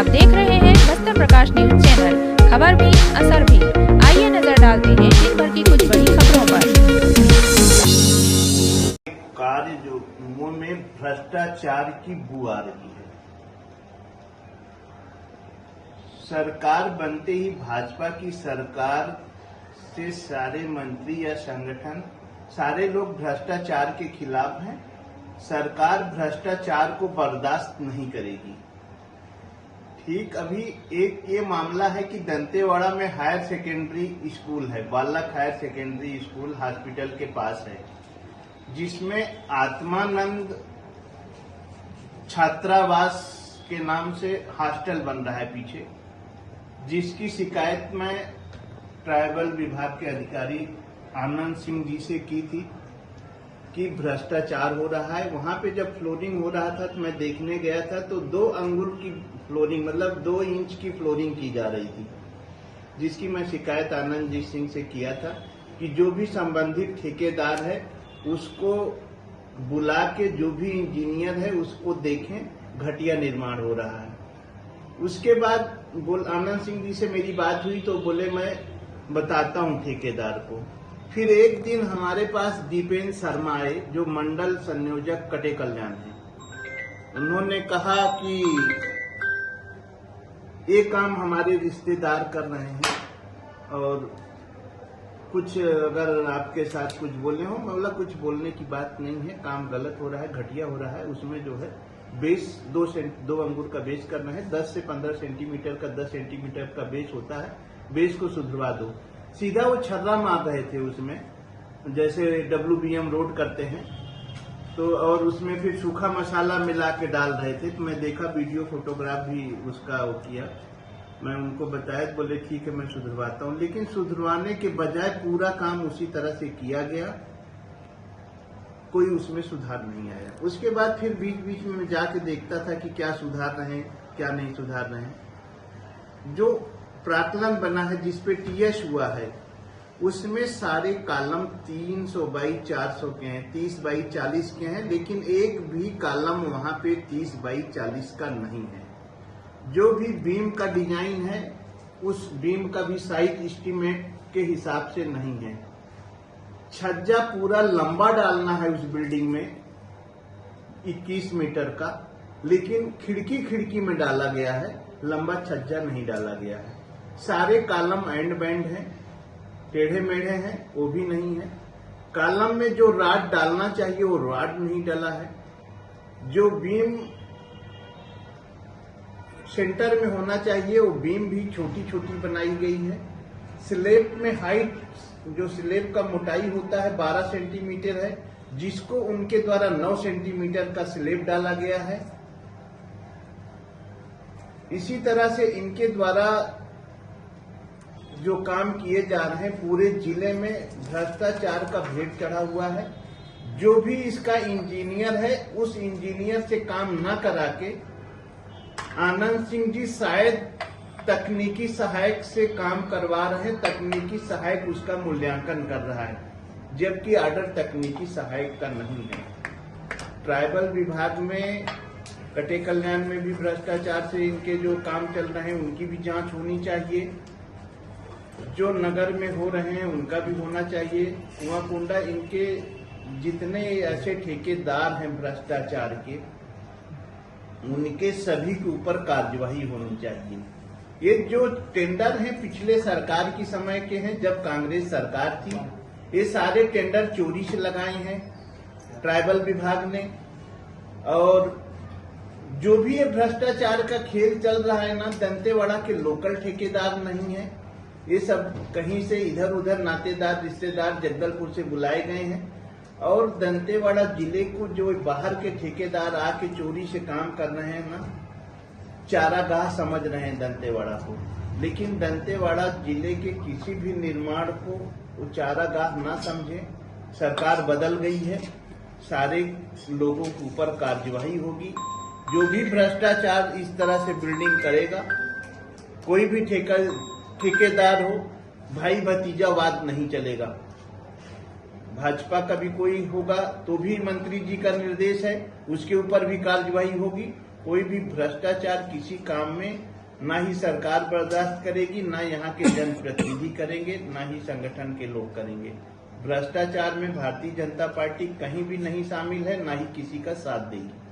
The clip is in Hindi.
आप देख रहे हैं बस्तर प्रकाश न्यूज चैनल, खबर भी असर भी। आइए नजर डालते हैं दिन भर की कुछ बड़ी खबरों पर। कार्य जो में भ्रष्टाचार की बू आ रही है। सरकार बनते ही भाजपा की सरकार से सारे मंत्री या संगठन सारे लोग भ्रष्टाचार के खिलाफ हैं। सरकार भ्रष्टाचार को बर्दाश्त नहीं करेगी। ठीक अभी एक ये मामला है कि दंतेवाड़ा में हायर सेकेंडरी स्कूल है, बालक हायर सेकेंडरी स्कूल हॉस्पिटल के पास है, जिसमें आत्मानंद छात्रावास के नाम से हॉस्टल बन रहा है पीछे, जिसकी शिकायत मैं ट्राइबल विभाग के अधिकारी आनंद सिंह जी से की थी कि भ्रष्टाचार हो रहा है। वहां पे जब फ्लोरिंग हो रहा था तो मैं देखने गया था तो 2 अंगुल की फ्लोरिंग मतलब 2 इंच की फ्लोरिंग की जा रही थी, जिसकी मैं शिकायत आनंद जी सिंह से किया था कि जो भी संबंधित ठेकेदार है उसको बुला के जो भी इंजीनियर है उसको देखें, घटिया निर्माण हो रहा है। उसके बाद आनंद सिंह जी से मेरी बात हुई तो बोले मैं बताता हूं ठेकेदार को। फिर एक दिन हमारे पास दीपेंद्र शर्मा आए जो मंडल संयोजक कटे कल्याण है। उन्होंने कहा कि ये काम हमारे रिश्तेदार कर रहे हैं और कुछ अगर आपके साथ कुछ बोले हो, मतलब कुछ बोलने की बात नहीं है, काम गलत हो रहा है, घटिया हो रहा है। उसमें जो है बेस 2 अंगुल का बेस करना है, 10 से 15 सेंटीमीटर का 10 सेंटीमीटर का बेस होता है, बेस को सुधरवा दो। सीधा वो छर्रा मार रहे थे उसमें, जैसे WBM रोड करते हैं तो, और उसमें फिर सूखा मसाला मिला के डाल रहे थे। तो मैं देखा, वीडियो फोटोग्राफ भी उसका वो किया। मैं उनको बताया, बोले ठीक है मैं सुधरवाता हूँ, लेकिन सुधरवाने के बजाय पूरा काम उसी तरह से किया गया, कोई उसमें सुधार नहीं आया। उसके बाद फिर बीच बीच में मैं जाके देखता था कि क्या सुधार रहे हैं क्या नहीं सुधार रहे हैं। जो प्राक्कलन बना है जिसपे TS हुआ है उसमें सारे कॉलम 300 बाई 400 के हैं, 30 बाई 40 के हैं, लेकिन एक भी कॉलम वहां पे 30 बाई 40 का नहीं है। जो भी बीम का डिजाइन है उस बीम का भी साइज एस्टीमेट के हिसाब से नहीं है। छज्जा पूरा लंबा डालना है उस बिल्डिंग में 21 मीटर का, लेकिन खिड़की में डाला गया है, लंबा छज्जा नहीं डाला गया है। सारे कॉलम एंड बैंड हैं, टेढ़े मेढ़े हैं, वो भी नहीं है। कॉलम में जो रॉड डालना चाहिए वो रॉड नहीं डाला है। जो बीम सेंटर में होना चाहिए वो बीम भी छोटी छोटी बनाई गई है। स्लेब में हाइट, जो स्लेब का मोटाई होता है 12 सेंटीमीटर है, जिसको उनके द्वारा 9 सेंटीमीटर का स्लेब डाला गया है। इसी तरह से इनके द्वारा जो काम किए जा रहे हैं, पूरे जिले में भ्रष्टाचार का भेद चढ़ा हुआ है। जो भी इसका इंजीनियर है उस इंजीनियर से काम न करा के आनंद सिंह जी शायद तकनीकी सहायक से काम करवा रहे हैं। तकनीकी सहायक उसका मूल्यांकन कर रहा है, जबकि ऑर्डर तकनीकी सहायक का नहीं है। ट्राइबल विभाग में कटे कल्याण में भी भ्रष्टाचार से इनके जो काम चल रहे हैं उनकी भी जांच होनी चाहिए। जो नगर में हो रहे हैं उनका भी होना चाहिए। कुआंकोंडा, इनके जितने ऐसे ठेकेदार हैं भ्रष्टाचार के, उनके सभी के ऊपर कार्यवाही होनी चाहिए। ये जो टेंडर हैं पिछले सरकार की समय के हैं, जब कांग्रेस सरकार थी। ये सारे टेंडर चोरी से लगाए हैं ट्राइबल विभाग ने। और जो भी ये भ्रष्टाचार का खेल चल रहा है ना, दंतेवाड़ा के लोकल ठेकेदार नहीं है, ये सब कहीं से इधर उधर नातेदार रिश्तेदार जगदलपुर से बुलाए गए हैं। और दंतेवाड़ा जिले को जो बाहर के ठेकेदार आके चोरी से काम कर रहे हैं ना, चारागाह समझ रहे हैं दंतेवाड़ा को। लेकिन दंतेवाड़ा जिले के किसी भी निर्माण को वो चारागाह ना समझे। सरकार बदल गई है, सारे लोगों के ऊपर कार्यवाही होगी। जो भी भ्रष्टाचार इस तरह से बिल्डिंग करेगा, कोई भी ठेकेदार हो, भाई भतीजावाद नहीं चलेगा। भाजपा का भी कोई होगा तो भी मंत्री जी का निर्देश है, उसके ऊपर भी कार्यवाही होगी। कोई भी भ्रष्टाचार किसी काम में ना ही सरकार बर्दाश्त करेगी, ना यहाँ के जनप्रतिनिधि करेंगे, ना ही संगठन के लोग करेंगे। भ्रष्टाचार में भारतीय जनता पार्टी कहीं भी नहीं शामिल है, ना ही किसी का साथ देगी।